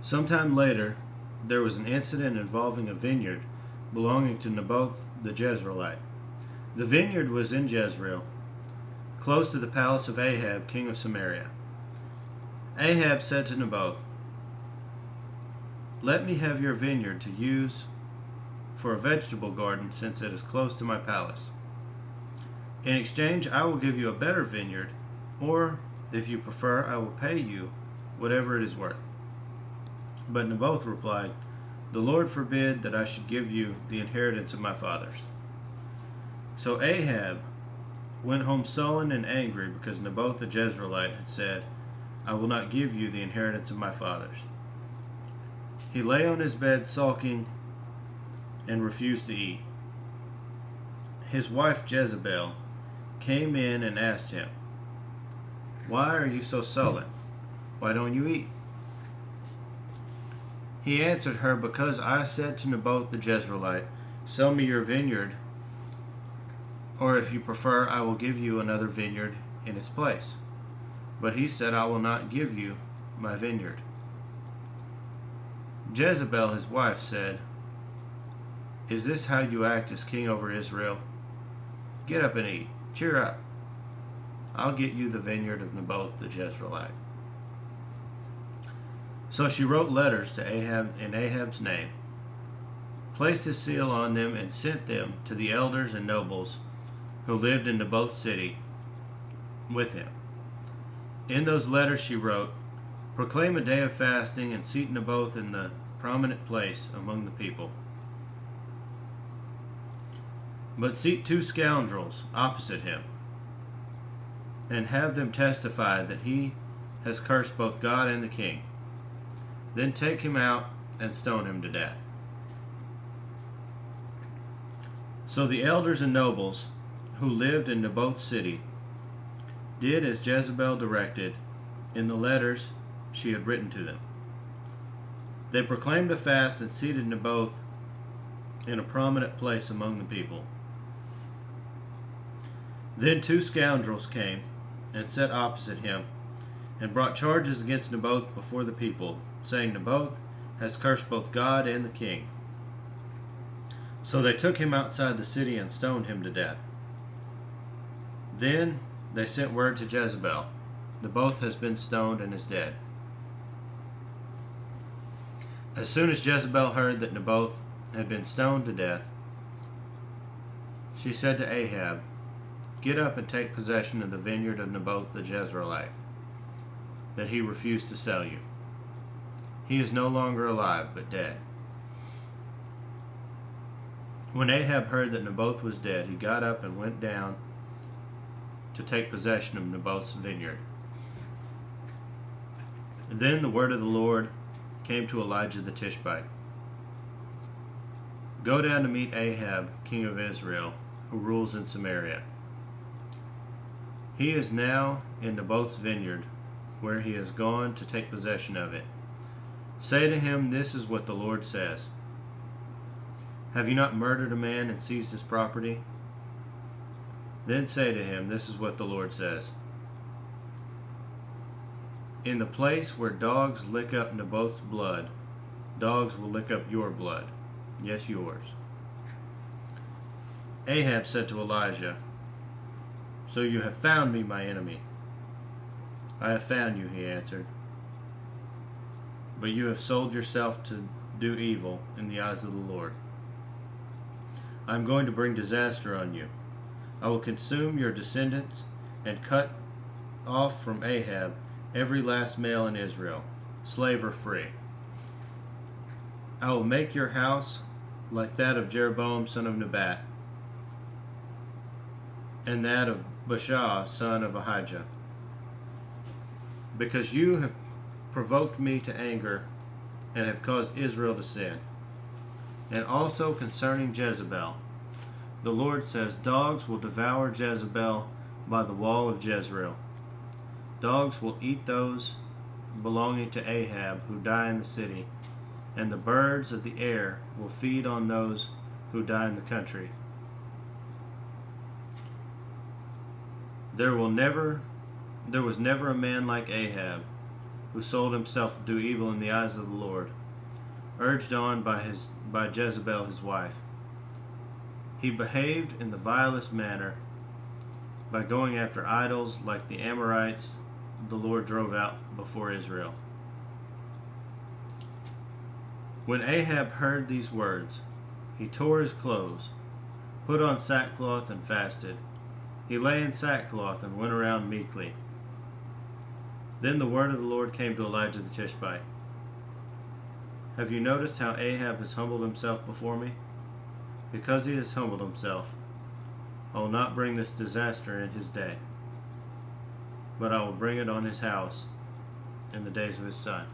Sometime later, there was an incident involving a vineyard belonging to Naboth the Jezreelite. The vineyard was in Jezreel, close to the palace of Ahab, king of Samaria. Ahab said to Naboth, "Let me have your vineyard to use for a vegetable garden, since it is close to my palace. In exchange, I will give you a better vineyard, or, if you prefer, I will pay you whatever it is worth." But Naboth replied, "The Lord forbid that I should give you the inheritance of my fathers." So Ahab went home sullen and angry because Naboth the Jezreelite had said, "I will not give you the inheritance of my fathers." He lay on his bed sulking and refused to eat. His wife Jezebel came in and asked him, "Why are you so sullen? Why don't you eat?" He answered her, "Because I said to Naboth the Jezreelite, 'Sell me your vineyard, or if you prefer, I will give you another vineyard in its place.' But he said, 'I will not give you my vineyard.'" Jezebel, his wife, said, "Is this how you act as king over Israel? Get up and eat. Cheer up. I'll get you the vineyard of Naboth the Jezreelite." So she wrote letters to Ahab in Ahab's name, placed his seal on them, and sent them to the elders and nobles who lived in Naboth's city with him. In those letters she wrote, "Proclaim a day of fasting and seat Naboth in the prominent place among the people. But seat 2 scoundrels opposite him, and have them testify that he has cursed both God and the king. Then take him out and stone him to death." So the elders and nobles who lived in Naboth's city did as Jezebel directed in the letters she had written to them. They proclaimed a fast and seated Naboth in a prominent place among the people. Then 2 scoundrels came and sat opposite him and brought charges against Naboth before the people, saying, "Naboth has cursed both God and the king." So they took him outside the city and stoned him to death. Then they sent word to Jezebel, "Naboth has been stoned and is dead." As soon as Jezebel heard that Naboth had been stoned to death, she said to Ahab, "Get up and take possession of the vineyard of Naboth the Jezreelite, that he refused to sell you. He is no longer alive, but dead." When Ahab heard that Naboth was dead, he got up and went down to take possession of Naboth's vineyard. Then the word of the Lord came to Elijah the Tishbite. "Go down to meet Ahab, king of Israel, who rules in Samaria. He is now in Naboth's vineyard, where he has gone to take possession of it. Say to him, 'This is what the Lord says. Have you not murdered a man and seized his property?' Then say to him, 'This is what the Lord says. In the place where dogs lick up Naboth's blood, dogs will lick up your blood. Yes, yours.'" Ahab said to Elijah, "So you have found me, my enemy." "I have found you," he answered. "But you have sold yourself to do evil in the eyes of the Lord. I am going to bring disaster on you. I will consume your descendants and cut off from Ahab every last male in Israel, slave or free. I will make your house like that of Jeroboam son of Nebat, and that of Baasha son of Ahijah, because you have provoked me to anger and have caused Israel to sin. And also concerning Jezebel, the Lord says, dogs will devour Jezebel by the wall of Jezreel. Dogs will eat those belonging to Ahab who die in the city, and the birds of the air will feed on those who die in the country. There was never a man like Ahab, who sold himself to do evil in the eyes of the Lord, urged on by Jezebel his wife. He behaved in the vilest manner by going after idols like the Amorites the Lord drove out before Israel. When Ahab heard these words, he tore his clothes, put on sackcloth, and fasted. He lay in sackcloth and went around meekly. Then the word of the Lord came to Elijah the Tishbite. Have you noticed how Ahab has humbled himself before me? Because he has humbled himself, I will not bring this disaster in his day, but I will bring it on his house in the days of his son.